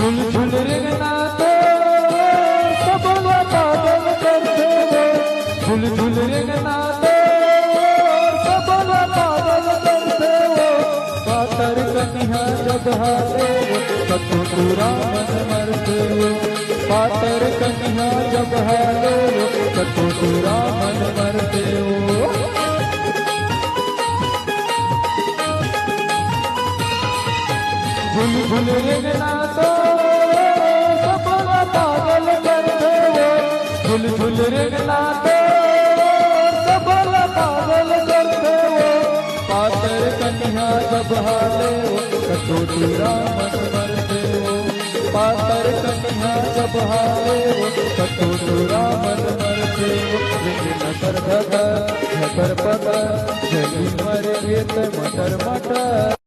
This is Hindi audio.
झुल झुल रेंगना तो सब पागल करते हो, झुल झुल रेंगना तो सब पागल करते हो। पातर कन्या जब हारे कतो पूरा मन मरते हो, पातर कन्या जब हारे कतो पूरा मन मरते हो। झुल झुल रेंगना तो सब पागल करते हो, झुल झुल रेंगना तो सब पागल करते हो। पातर कन्या जब हारे कतो पूरा मन मरते हो, पातर कन्या जब हारे कतो पूरा मन मरते हो। नगर भगर झकर पकर जली मर मटर मटर।